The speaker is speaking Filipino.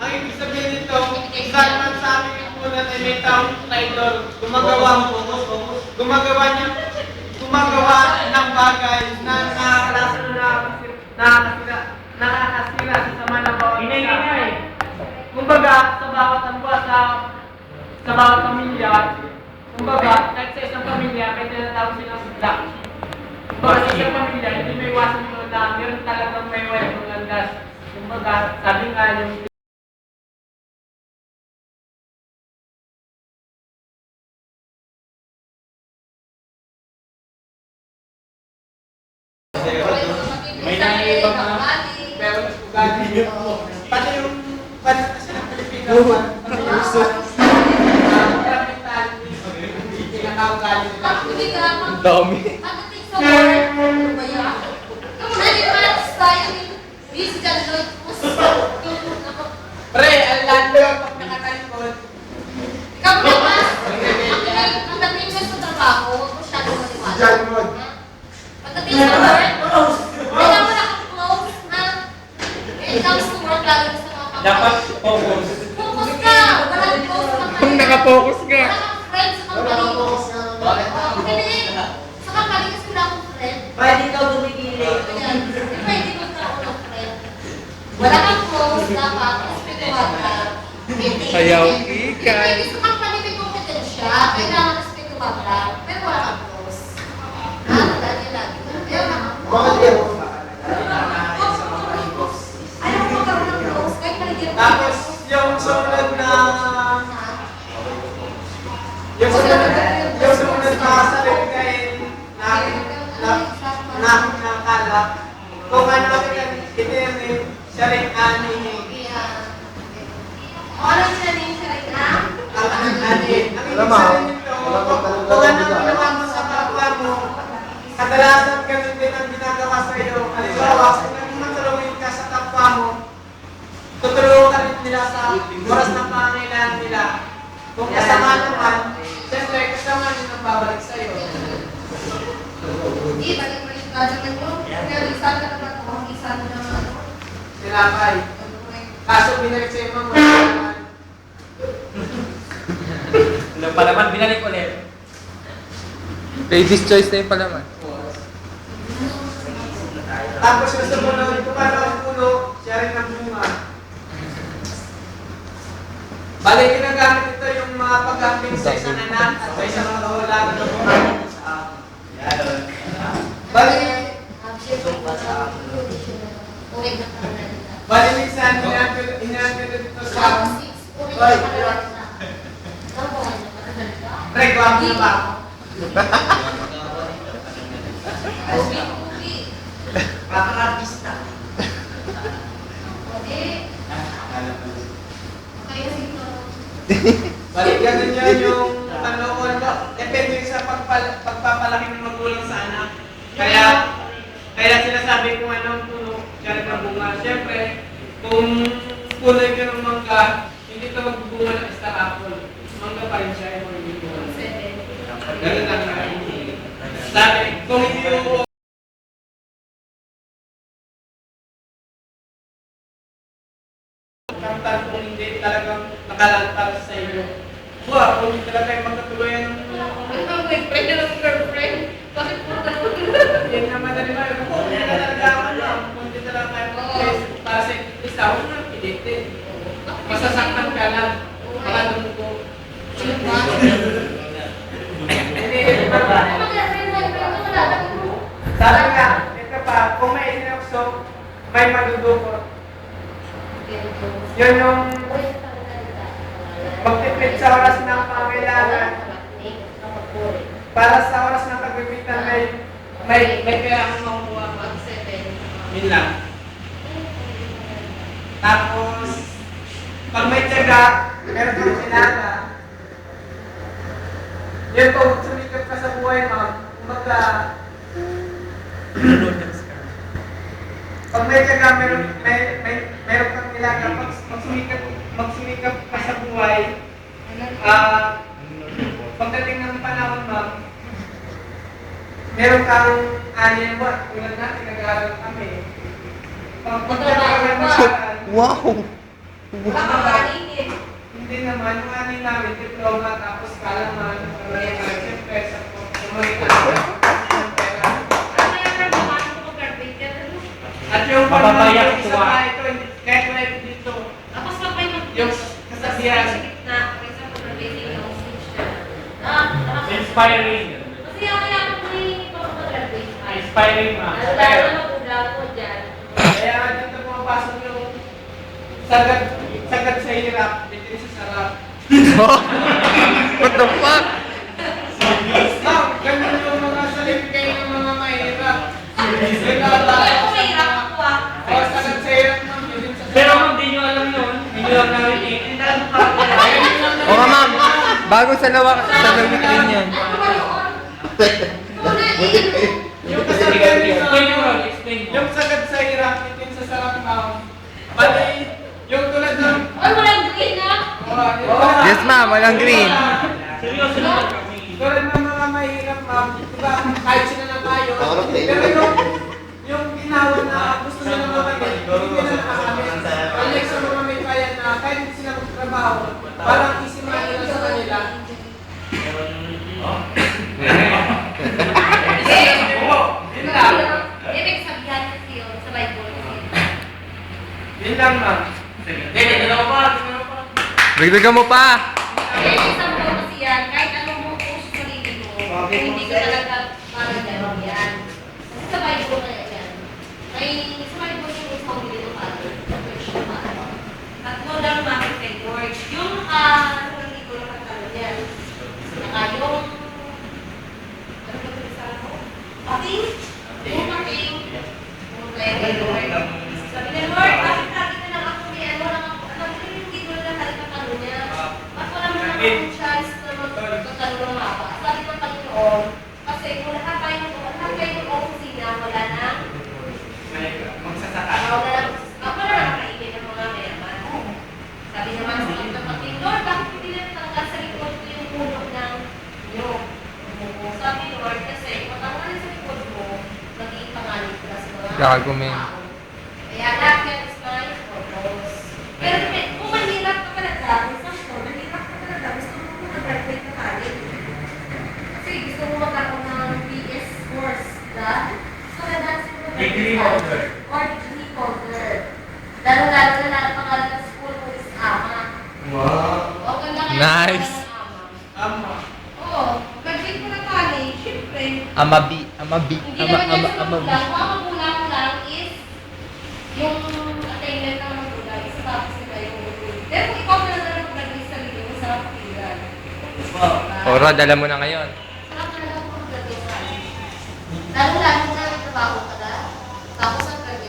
Ang ibig sabihin nito, kung saan man sa aming lipunan ay may taong traidor, gumagawa ng bagay na nakakasira sa sama ng bawat isa. Kumbaga, sa bawat angguan, sa bawat pamilya, kumbaga, kahit sa isang pamilya, may tinatawag silang sigla. Kumbaga, sa isang pamilya, hindi may iwasan mo na meron talagang may way ng landas. Kumbaga, sabi nga yung may nangyaibang mga pero ugali pati yung kasi ng Pilipino pati yung Ang dami. pre, ang lalo pag nakatalikod Dapat focus. Focus ka! Walang focus ka Kung nakapokus ka. Wala kang friends sa company ko. Hindi. Sa company kasi wala akong friend. Pwede ka bumigili. Ayan. Pwede mo ka ako ng friend. Wala kang focus dapat. Respetuhan ka. Hindi. Sayaw Hindi ikay. pwede sa company may kompetensya. Kailangan respetuhan ka. Pero wala kang close. Lagi. Kaya wala kang close. Ayaw ko magkaroon ng close. Kahit maligyan mo. tapos yung sumunod na salita na nakakala kung ano ang itinrin siya rin anihin Ano sila din siya rin na? ang anihin ang ibig sabihin nito kung ano ang ginawa mo sa kapwa mo kadalasan ganun din ang ginagawa sa iyo halimbawa kung naging matulungin ka sa kapwa mo tutulungan ka rin nila sa oras ng pangangailangan nila kung kasama naman siyempre kasama rin ang babalik sa iyo Hindi, balik mo yung gano'n nyo. Pero isa ka naman ako, isa mo naman. sinapay kaso binalik sa iyo mga naman Ano pa naman, binalik ulit. Ladies choice na yung palaman. tapos yung sumunod kung paano ang puno siya rin ang bunga balik ginagamit ito yung mga pag-amping sa isang anak at sa isang kawalan ng bunga balik balik minsan inampil dito sa reklamo na ba Pang-artista. balik ganun yan yung panoon mo depende sa pagpapalaki ng magulang sa anak kaya sinasabi kung anong puno siya rin ang bunga siyempre kung kulay ka ng mangga hindi ka magbubunga ng star apple mangga pa rin siya yung hindi bunga ganun lang na sabi kung hindi yung kamtan kung hindi talagang nakalantar sa iyo kung hindi talaga yung magkatuluyan yan naman na naman kung hindi ka talaga kung hindi talaga kayo kasi isa huwag na pilitin masasaktan ka lang para dumugo sabi nga ito pa kung may isinokso may madudukot yun yung magtipid sa oras ng pangailangan para sa oras ng pagbibitan may kaya ang makukuha ka. Yun lang. Tapos, pag may tiyaga, meron kang sinada. Yun kung sumikap ka sa buhay mo, kumbaga, pag may tiyaga, meron kang nilaga, magsumikap ka sa buhay, pagdating ng panahon mo, meron kang anyan mo, tulad natin, nag-aaral kami. Pag nag-aaral mo, Wow! Wala ka kainin. Hindi naman, yung ani namin, diploma, tapos kalaman, siyempre, sa mga at yung Mapapayak isa tuwa. pa ito, kahit wala ito dito, Tapos pag may yung kasabihan. sa gitna, for example, graduating yung switch na. Inspiring. Kasi kaya ako may pag-graduate. Inspiring, ma'am. Lalo na mag-ula ko dyan. Kaya dito pumapasok yung sagad sa hirap, dito sa sarap. What the fuck? Ma'am, ganun yung mga salipikay ng mga mahirap. Kaya kung may hirap ako O, sagad sa hirap, ma'am, yun sa sarap. Pero ma'am, di nyo alam yun. Hindi nyo lang narinig. Oo nga ma'am, bago sa lawak rin yan. Ano ba yun? Tunain. Yung kasabihan nito, Explain mo, Rod. Explain mo. yung sagad sa hirap, dito sa sarap, ma'am. Pati, yung tulad ng... Ay, walang green na. Yes ma'am, walang green. Seryoso naman kami. Tulad ng mga mahirap, ma'am, diba, kahit sila na tayo, pero yung ginawa na gusto nila makamit, hindi nila nakakamit. Unlike sa mga may kaya na kahit hindi sila magtrabaho, parang easy money lang sa kanila. Yun lang. Ibig sabihan kasi yun sa Bible. Yun lang, ma'am. Dagdagan mo pa. Kaya isang mo kasi yan, kahit anong mo puso sa sarili mo, hindi ka talaga parang gano'n yan. Kasi sa Bible na yan. May sa Bible yung isang dito Father, Christian Father. At mo lang namin kay Lord. Yung ano lang dito na katalo yan. Saka yung ano ba ito sa ako? Ating? Yung ating yung kay Lord. Sabi niya, Lord, bakit lagi na lang ako may ano lang ako? Alam ko yung hindi ko lang talaga katalo niya. Ba't wala mo naman akong chance na magkatalo ng mapa? Sabi ng Panginoon, kasi kung lahat tayo ng opisina, wala na. Magsasaka. Wala na nakainin ng mga mayaman. Sabi naman sa mga kapatid, Lord, bakit hindi na talaga sa likod ko yung ulog ng nyog? Sabi Lord, kasi pagkakalin sa likod mo, magiging pangalit ka sa mga Gago, men. tao. Kaya lahat yan is mine for those. Pero kung mahirap ka talaga, mahirap ka talaga, gusto mo mag-graduate na college. Kasi gusto mo magkaroon ng BS course, diba? So, that's Degree holder. or degree holder. Lalo-lalo na ang pangalan ng school mo is AMA. Wow. O, ganda kayo Nice. ng AMA. Ama. Oo, graduate ko na college, syempre. Amabi. Hindi naman yan sa magulang. Kung ang magulang lang is yung attainment ng magulang, isa tapos nila yung magulang. Pero kung ikaw na lang mag-graduate sa sarili mo, sarap pakinggan. O Rod, alam mo na ngayon. Sarap talaga kung mag-graduate ka. Lalo-lalo na ang trabaho ka